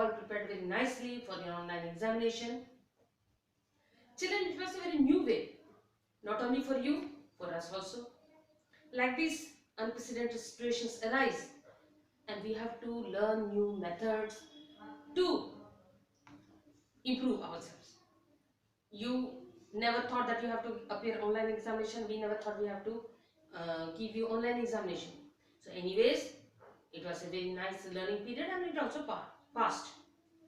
all prepared very nicely for the online examination. Children, it was a very new way, not only for you, for us also. Like these unprecedented situations arise, and we have to learn new methods to improve ourselves. You never thought that you have to appear online examination. We never thought we have to give you online examination. So anyways, it was a very nice learning period and it also passed.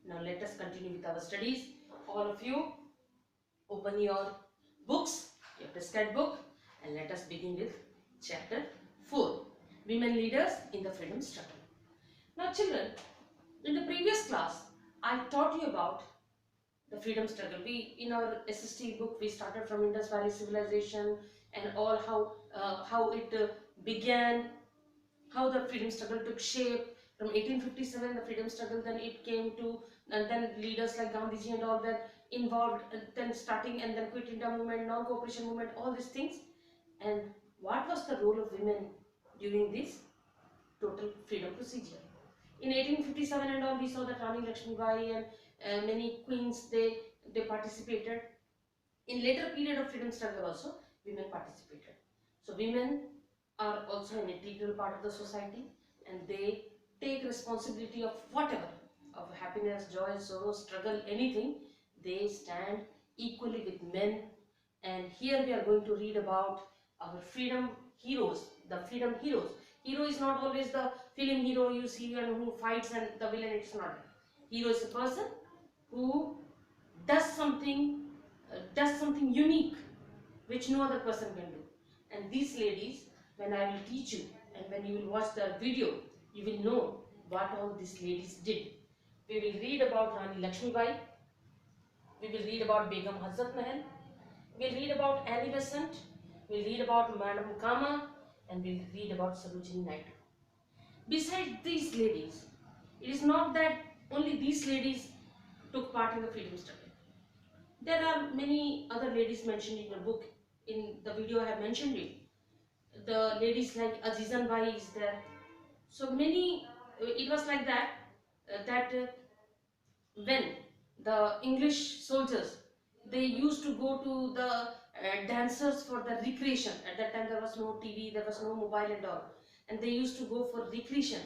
Now let us continue with our studies. All of you open your books, your prescribed book, and let us begin with chapter 4, Women Leaders in the Freedom Struggle. Now children, in the previous class, I taught you about the freedom struggle. We, in our SST book, we started from Indus Valley Civilization and all how it began, how the freedom struggle took shape. From 1857, the freedom struggle, then it came to, and then leaders like Gandhiji and all were involved, then starting and then Quit India movement, non-cooperation movement, all these things. And what was the role of women during this total freedom procedure? In 1857 and all, we saw that Rani Lakshmibai and many queens, they participated. In later period of freedom struggle also, women participated. So women are also an integral part of the society, and they take responsibility of whatever, of happiness, joy, sorrow, struggle, anything. They stand equally with men. And here we are going to read about our freedom heroes, the freedom heroes. Hero is not always the film hero you see and who fights, and the villain, it's not. Hero is a person who does something unique which no other person can do. And these ladies, when I will teach you and when you will watch the video, you will know what all these ladies did. We will read about Rani Lakshmibai, we will read about Begum Hazrat Mahal, we will read about Annie Besant, we will read about Madam Kama, and we will read about Sarojini Naidu. Besides these ladies, it is not that only these ladies took part in the freedom struggle. There are many other ladies mentioned in the book. In the video I have mentioned it. The ladies like Azizan Bai is there. So many, it was like that, when the English soldiers, they used to go to the dancers for the recreation. At that time there was no TV, there was no mobile and all. And they used to go for recreation.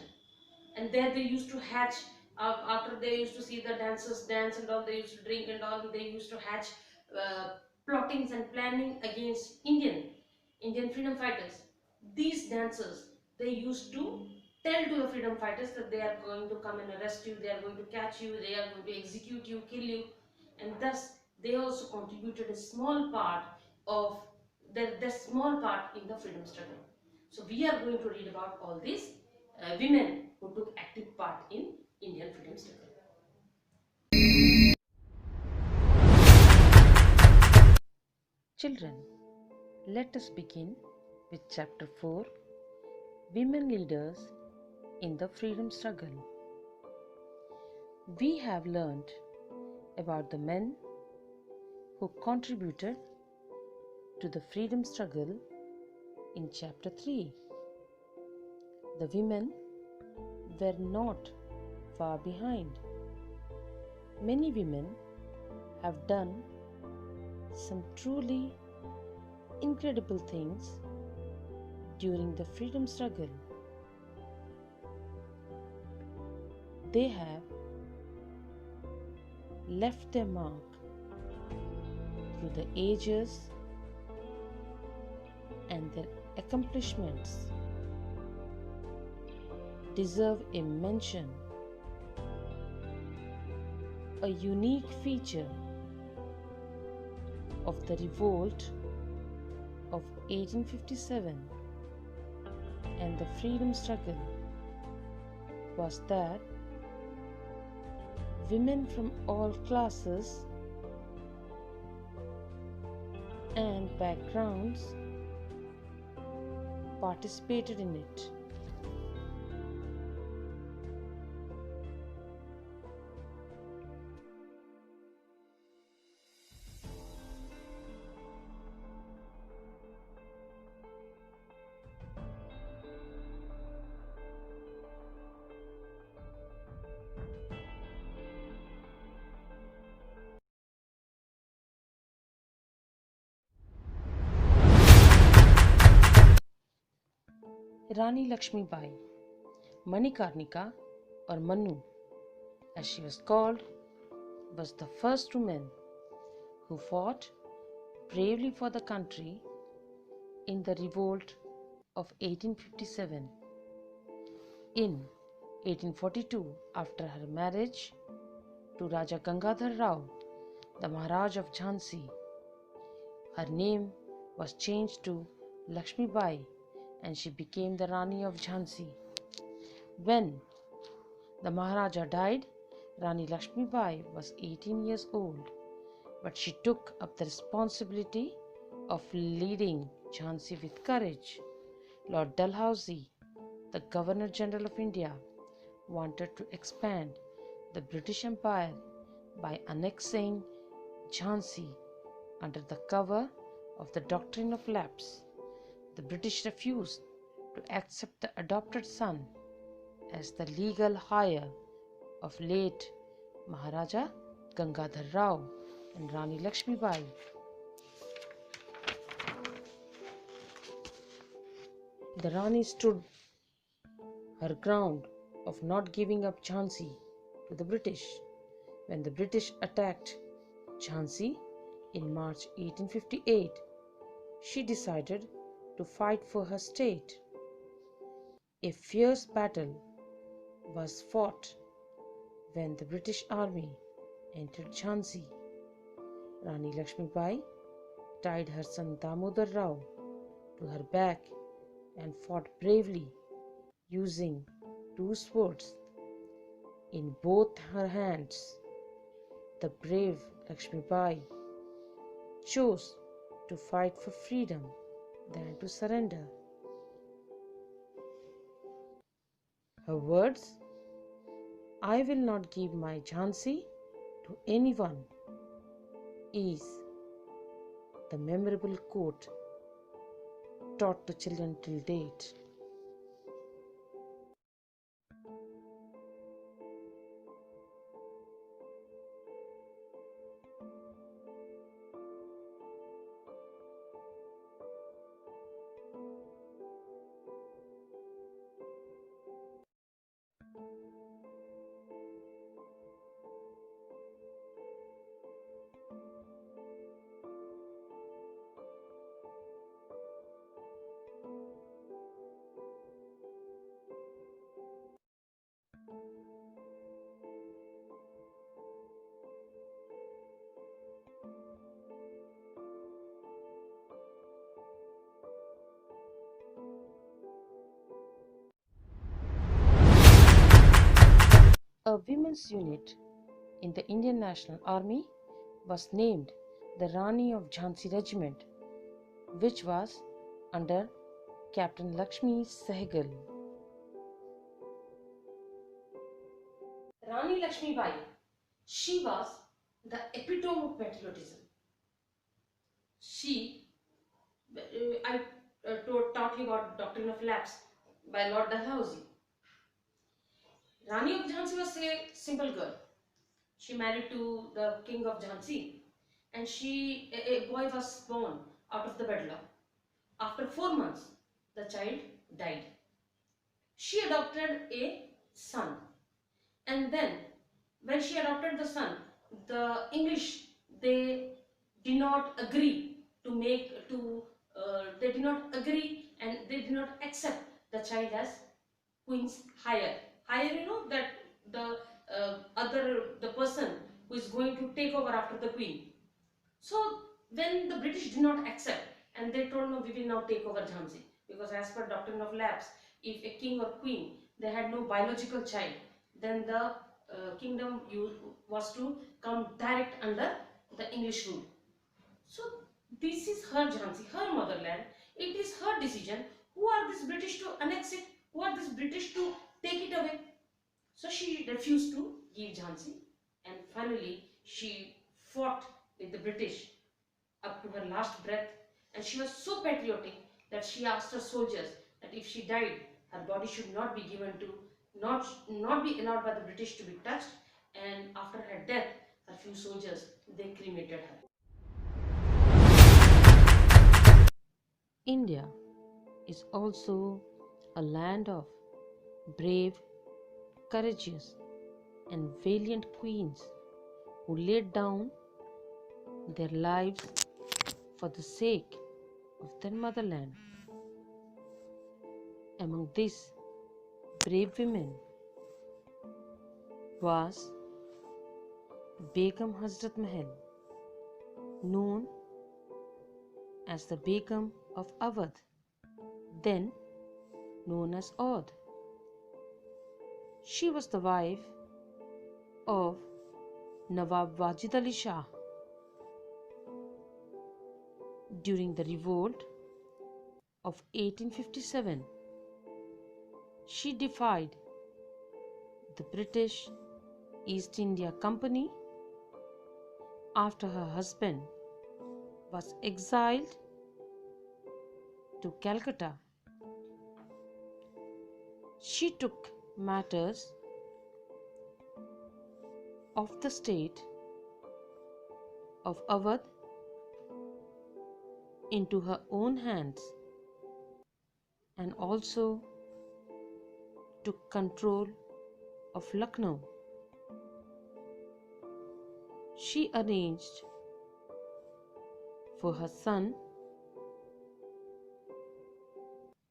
And there they used to hatch, after they used to see the dancers dance and all, they used to drink and all, they used to hatch plottings and planning against Indian freedom fighters. These dancers, they used to tell to the freedom fighters that they are going to come and arrest you, they are going to catch you, they are going to execute you, kill you. And thus they also contributed a small part of the small part in the freedom struggle. So we are going to read about all these women who took active part in Indian freedom struggle. Children, let us begin with chapter 4, Women Leaders in the Freedom Struggle. We have learned about the men who contributed to the freedom struggle in chapter 3. The women were not far behind. Many women have done some truly incredible things during the freedom struggle. They have left their mark through the ages, and their accomplishments deserve a mention. A unique feature of the revolt of 1857 and the freedom struggle was that women from all classes and backgrounds participated in it. Rani Lakshmi Bai, Manikarnika or Manu as she was called, was the first woman who fought bravely for the country in the revolt of 1857. In 1842, after her marriage to Raja Gangadhar Rao, the Maharaj of Jhansi, her name was changed to Lakshmi Bai and she became the Rani of Jhansi. When the Maharaja died, Rani Lakshmi Bai was 18 years old, but she took up the responsibility of leading Jhansi with courage. Lord Dalhousie, the Governor General of India, wanted to expand the British Empire by annexing Jhansi under the cover of the doctrine of lapse. The British refused to accept the adopted son as the legal heir of late Maharaja Gangadhar Rao and Rani Lakshmi Bai. The Rani stood her ground of not giving up Jhansi to the British. When the British attacked Jhansi in March 1858, she decided to fight for her state. A fierce battle was fought when the British army entered Jhansi. Rani Lakshmi Bai tied her son Damodar Rao to her back and fought bravely using two swords in both her hands. The brave Lakshmi Bai chose to fight for freedom than to surrender. Her words, "I will not give my Jhansi to anyone," is the memorable quote taught to children till date. A women's unit in the Indian National Army was named the Rani of Jhansi Regiment, which was under Captain Lakshmi Sehgal. Rani Lakshmi Bai, she was the epitome of patriotism. I taught you about doctrine of lapse by Lord Dalhousie. Rani of Jhansi was a simple girl. She married to the king of Jhansi, and a boy was born out of the wedlock. After 4 months, the child died. She adopted a son, and then when she adopted the son, the English, they did not agree to make to they did not agree and they did not accept the child as queen's higher, that the person who is going to take over after the queen. So when the British did not accept and they told, no, we will now take over Jhansi, because as per doctrine of lapse, if a king or queen, they had no biological child, then the kingdom was to come direct under the English rule. So this is her Jhansi, her motherland. It is her decision. Who are these British to annex it? Who are these British to take it away? So she refused to give Jhansi, and finally she fought with the British up to her last breath, and she was so patriotic that she asked her soldiers that if she died, her body should not be given to, not be allowed by the British to be touched, and after her death, her few soldiers, they cremated her. India is also a land of brave, courageous, and valiant queens who laid down their lives for the sake of their motherland. Among these brave women was Begum Hazrat Mahal, known as the Begum of Awadh, then known as Audh. She was the wife of Nawab Wajid Ali Shah. During the revolt of 1857, she defied the British East India Company after her husband was exiled to Calcutta. She took matters of the state of Awadh into her own hands and also took control of Lucknow. She arranged for her son,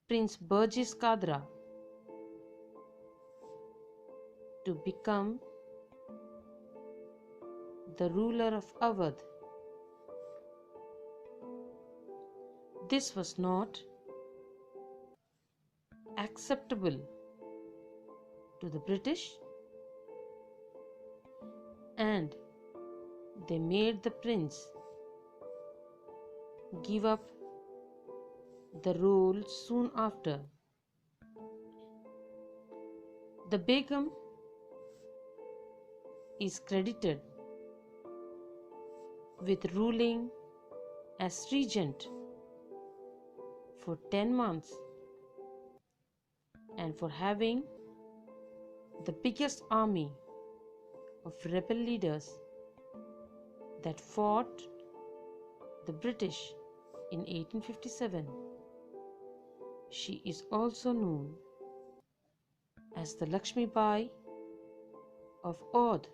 Prince Burgess Kadra, to become the ruler of Awadh. This was not acceptable to the British, and they made the prince give up the role soon after. The Begum is credited with ruling as regent for 10 months and for having the biggest army of rebel leaders that fought the British in 1857. She is also known as the Lakshmi Bai of Audh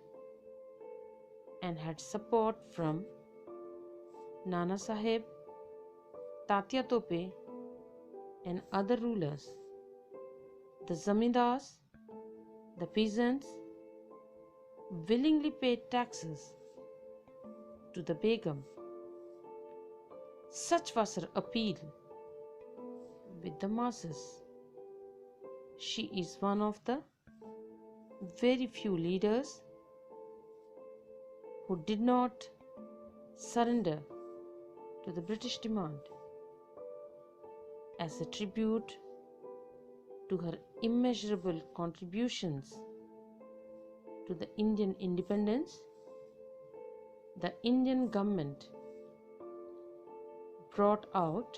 and had support from Nana Sahib, Tatya Tope, and other rulers. The zamindars, the peasants, willingly paid taxes to the Begum. Such was her appeal with the masses. She is one of the very few leaders who did not surrender to the British demand. As a tribute to her immeasurable contributions to the Indian independence, the Indian government brought out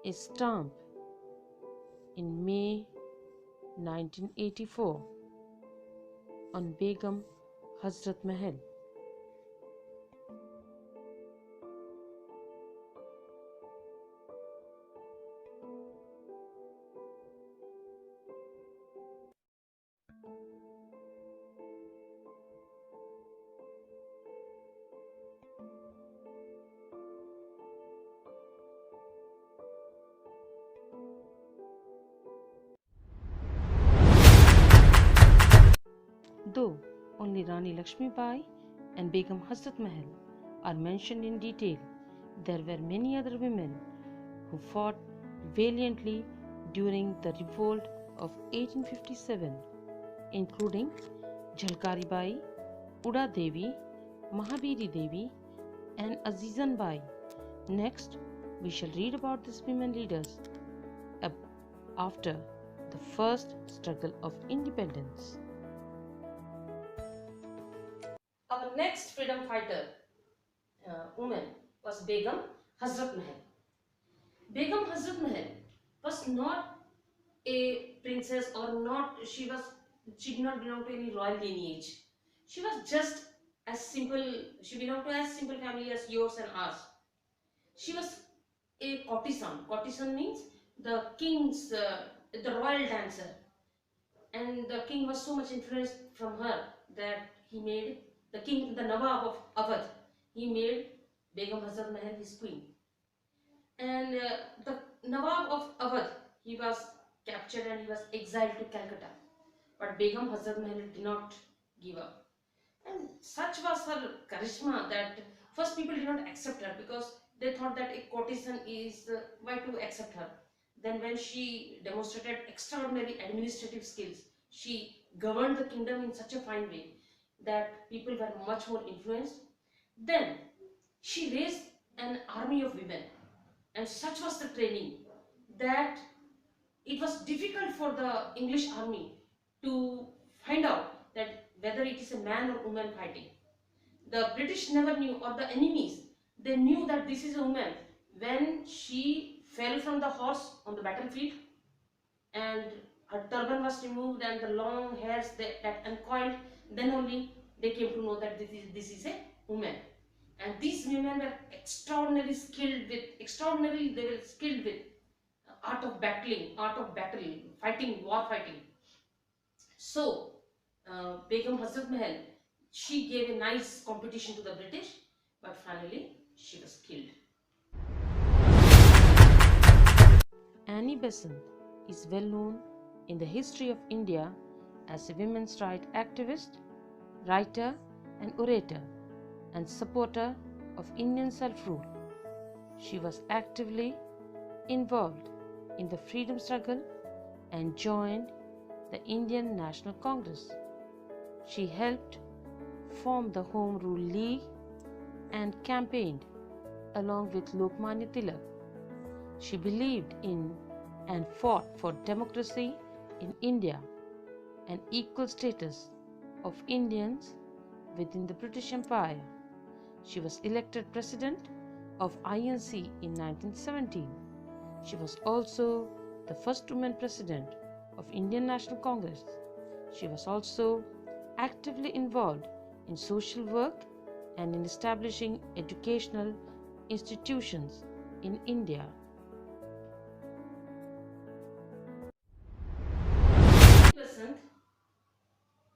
a stamp in May 1984 on Begum Hazrat Mahal. Though only Rani Lakshmi Bai and Begum Hazrat Mahal are mentioned in detail, there were many other women who fought valiantly during the revolt of 1857, including Jhalkari Bai, Uda Devi, Mahabiri Devi, and Azizan Bai. Next, we shall read about these women leaders after the first struggle of independence. Our next freedom fighter woman was Begum Hazrat Mahal. Begum Hazrat Mahal was not a princess or not, she did not belong to any royal lineage. She was just as simple, she belonged to as simple family as yours and ours. She was a courtesan. Courtesan means the royal dancer, and the king was so much influenced from her that he made the Nawab of Awadh, he made Begum Hazrat Mahal his queen. And the Nawab of Awadh, he was captured and he was exiled to Calcutta. But Begum Hazrat Mahal did not give up. And such was her charisma that first people did not accept her because they thought that a courtesan is why to accept her. Then when she demonstrated extraordinary administrative skills, she governed the kingdom in such a fine way that people were much more influenced. Then she raised an army of women, and such was the training that it was difficult for the English army to find out that whether it is a man or woman fighting. The British never knew, or the enemies, they knew that this is a woman when she fell from the horse on the battlefield and her turban was removed and the long hairs that uncoiled, then only they came to know that this is a woman. And these women were they were skilled with art of battling, art of battle, fighting, war fighting. So, Begum Hazrat Mahal, she gave a nice competition to the British, but finally she was killed. Annie Besant is well known in the history of India as a women's rights activist, writer, and orator, and supporter of Indian self-rule. She was actively involved in the freedom struggle and joined the Indian National Congress. She helped form the Home Rule League and campaigned along with Lokmanya Tilak. She believed in and fought for democracy in India and equal status of Indians within the British Empire. She was elected president of INC in 1917. She was also the first woman president of Indian National Congress. She was also actively involved in social work and in establishing educational institutions in India.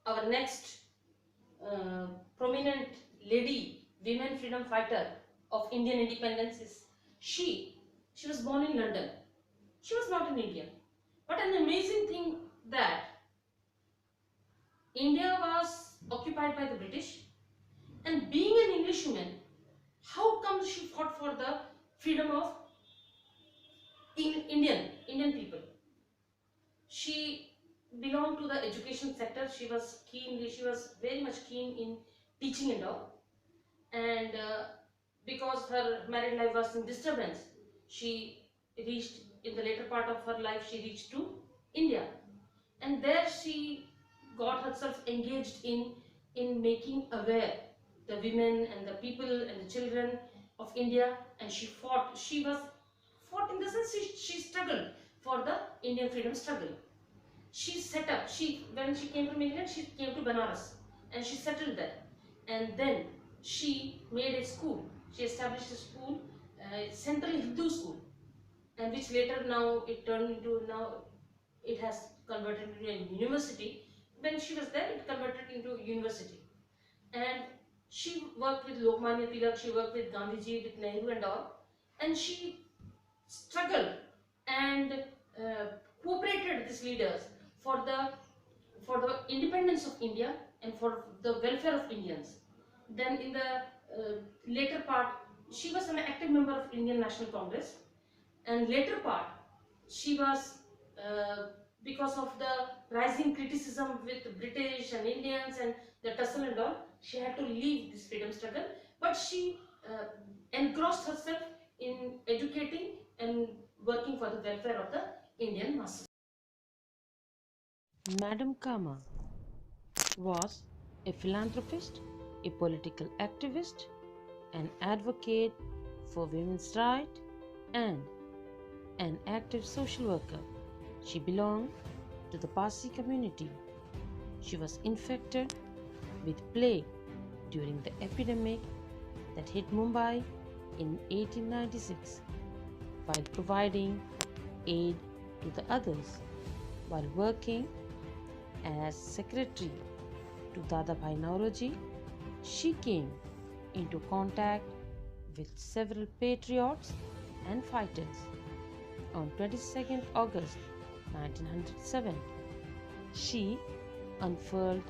Our next prominent lady, women freedom fighter of Indian independence is she was born in London. She was not an Indian. But an amazing thing that India was occupied by the British, and being an English woman, how come she fought for the freedom of Indian people? She belonged to the education sector. She was very much keen in teaching and all. And because her married life was in disturbance, she reached, in the later part of her life, she reached to India. And there she got herself engaged in making aware the women and the people and the children of India, and she fought in the sense she struggled for the Indian freedom struggle. She set up, when she came from England, she came to Banaras and she settled there, and then she made a school. She established a school, Central Hindu School, and which later it has converted into a university. When she was there, it converted into university. And she worked with Lokmanya Tilak, she worked with Gandhiji, with Nehru and all, and she struggled and cooperated these leaders for the independence of India and for the welfare of Indians. Then in the later part, she was an active member of Indian National Congress, and later part she was because of the rising criticism with British and Indians and the tussle and all, she had to leave this freedom struggle, but she engrossed herself in educating and working for the welfare of the Indian masses. Madam Kama was a philanthropist, a political activist, an advocate for women's rights, and an active social worker. She belonged to the Parsi community. She was infected with plague during the epidemic that hit Mumbai in 1896. While providing aid to the others. While working as secretary to Dadabhai Nauroji, she came into contact with several patriots and fighters. On 22nd August 1907, she unfurled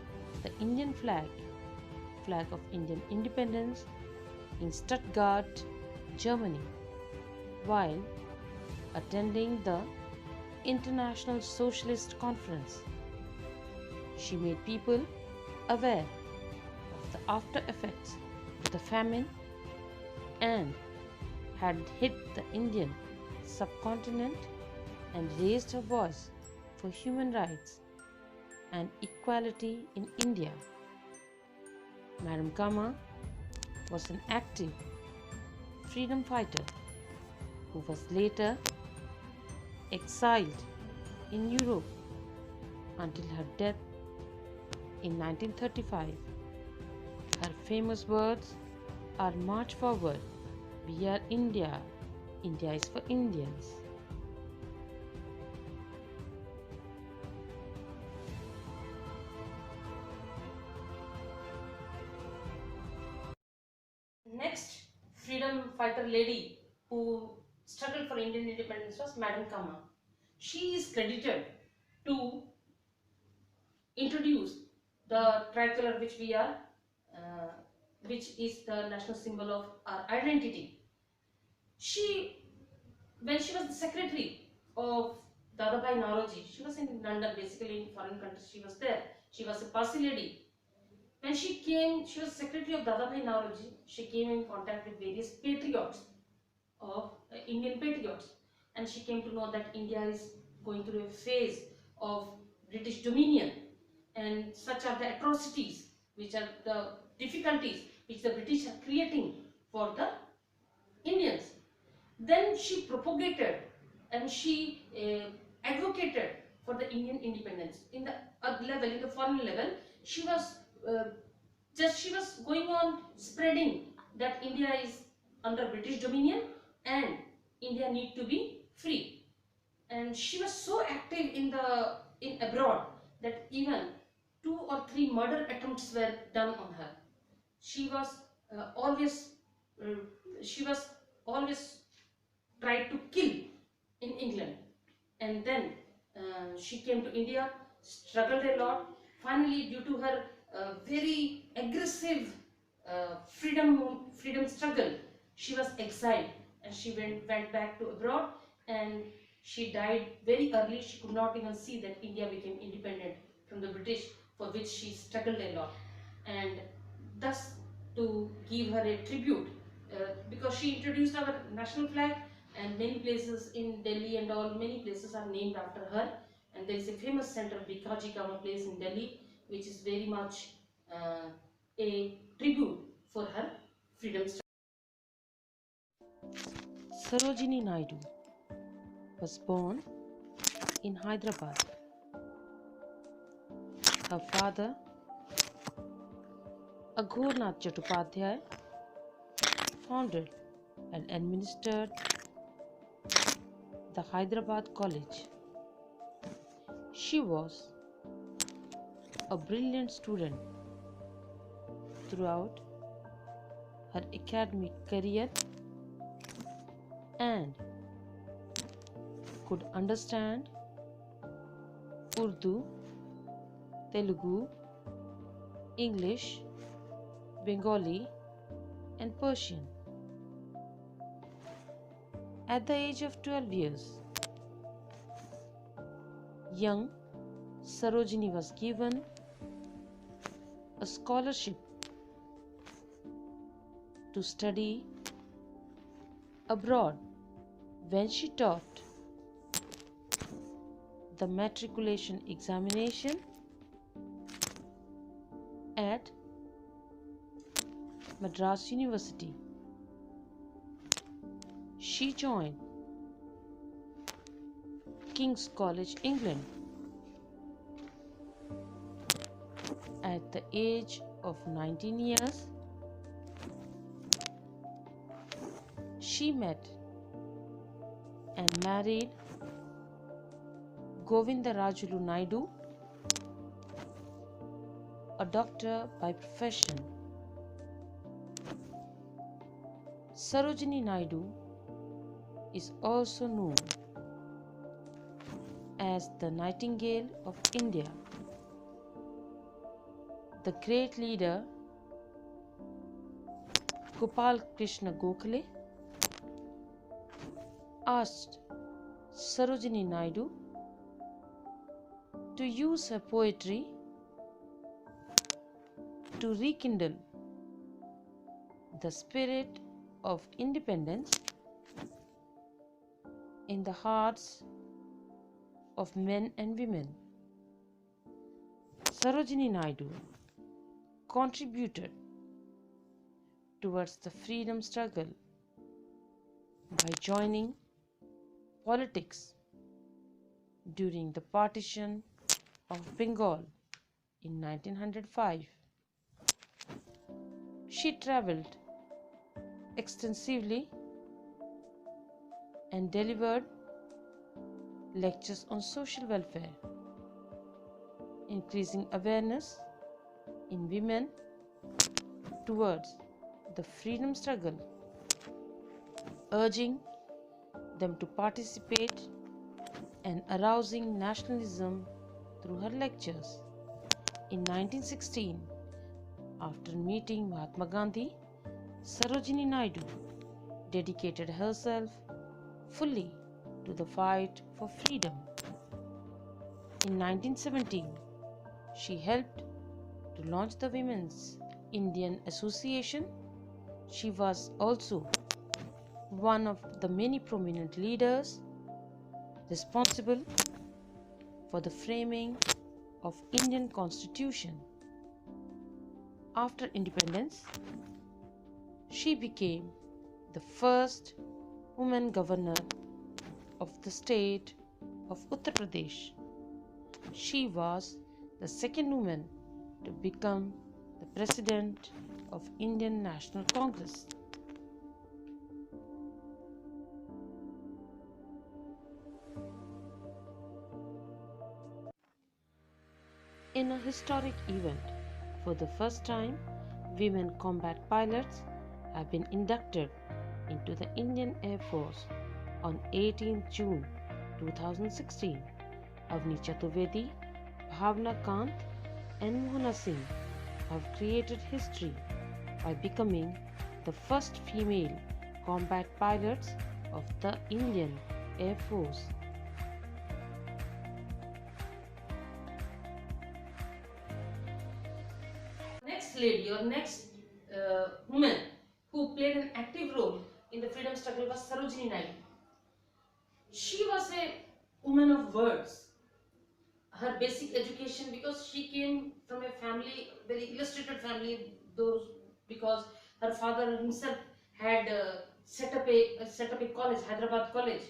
the Indian flag of Indian independence in Stuttgart, Germany, while attending the International Socialist Conference. She made people aware of the after effects of the famine and had hit the Indian subcontinent and raised her voice for human rights and equality in India. Madam Kama was an active freedom fighter who was later exiled in Europe until her death in 1935. Her famous words are "March forward, we are India, India is for Indians." Next freedom fighter lady who struggled for Indian independence was Madam Kama. She is credited to introduce the tricolor uh, which is the national symbol of our identity. She, when she was the secretary of Dadabhai Nauroji, she was in London, basically in foreign countries. She was there. She was a Parsi lady. When she came, she was secretary of Dadabhai Nauroji. She came in contact with various patriots of Indian patriots, and she came to know that India is going through a phase of British dominion, and such are the atrocities, which are the difficulties which the British are creating for the Indians. Then she propagated and she advocated for the Indian independence in the level, in the foreign level. She was she was going on spreading that India is under British dominion and India need to be free. And she was so active in abroad that even 2 or 3 murder attempts were done on her. She was always uh, she was always tried to kill in England, and then she came to India, struggled a lot. Finally, due to her very aggressive freedom struggle, she was exiled and she went back to abroad, and she died very early. She could not even see that India became independent from the British, for which she struggled a lot. And thus, to give her a tribute, because she introduced our national flag, and many places in Delhi and all, many places are named after her. And there is a famous center, Bikaji Kama place in Delhi, which is very much a tribute for her freedom struggle. Sarojini Naidu was born in Hyderabad. Her father, Aghornath Chattopadhyay, founded and administered the Hyderabad College. She was a brilliant student throughout her academic career and could understand Urdu, Telugu, English, Bengali, and Persian. At the age of 12 years, young Sarojini was given a scholarship to study abroad when she taught the matriculation examination at Madras University. She joined King's College, England. At the age of 19 years, she met and married Govindarajulu Naidu, a doctor by profession. Sarojini Naidu is also known as the Nightingale of India. The great leader Gopal Krishna Gokhale asked Sarojini Naidu to use her poetry to rekindle the spirit of independence in the hearts of men and women. Sarojini Naidu contributed towards the freedom struggle by joining politics during the partition of Bengal in 1905. She travelled extensively and delivered lectures on social welfare, increasing awareness in women towards the freedom struggle, urging them to participate and arousing nationalism through her lectures. In 1916, after meeting Mahatma Gandhi, Sarojini Naidu dedicated herself fully to the fight for freedom. In 1917, she helped to launch the Women's Indian Association. She was also one of the many prominent leaders responsible for the framing of Indian Constitution. After independence, she became the first woman governor of the state of Uttar Pradesh. She was the second woman to become the president of Indian National Congress. In a historic event, for the first time, women combat pilots have been inducted into the Indian Air Force on 18 June 2016. Avni Chaturvedi, Bhavna Kant, and Mohana Singh have created history by becoming the first female combat pilots of the Indian Air Force. Next lady or next woman who played an active role in the freedom struggle was Sarojini Naidu. She was a woman of words. Her basic education, because she came from a family, very illustrated family, those because her father himself had set up a college, Hyderabad College.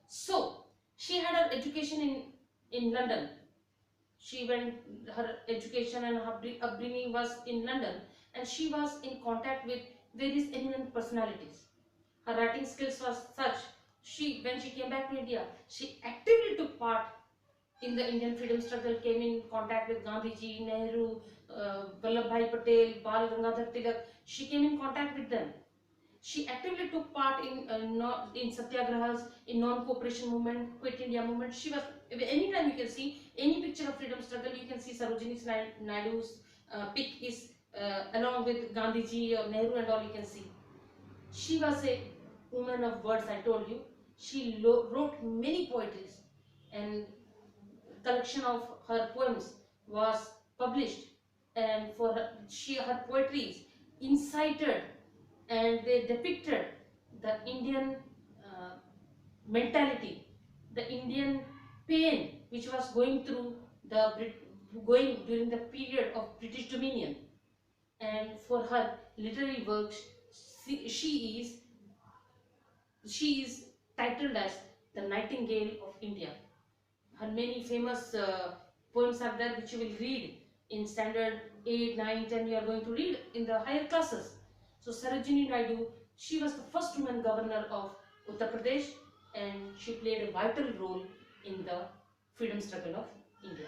So she had her education in London. She went, her education and her upbringing was in London, and she was in contact with various eminent personalities. Her writing skills was such, when she came back to India, she actively took part in the Indian freedom struggle, came in contact with Gandhiji, Nehru, Vallabhbhai Patel, Bal Gangadhar Tilak. She came in contact with them. She actively took part in satyagrahas, in non-cooperation movement, Quit India movement. She was, anytime you can see any picture of freedom struggle, you can see Sarojini Naidu's pic is along with Gandhiji or Nehru and all, you can see. She was a woman of words, I told you. She wrote many poetries, and collection of her poems was published, and for her poetries incited and they depicted the Indian uh, mentality, the Indian pain which was going through going during the period of British Dominion. And for her literary works, she is she is titled as the Nightingale of India. Her many famous poems are there, which you will read in standard 8, 9, 10. You are going to read in the higher classes. So Sarojini Naidu, she was the first woman governor of Uttar Pradesh, and she played a vital role in the freedom struggle of India.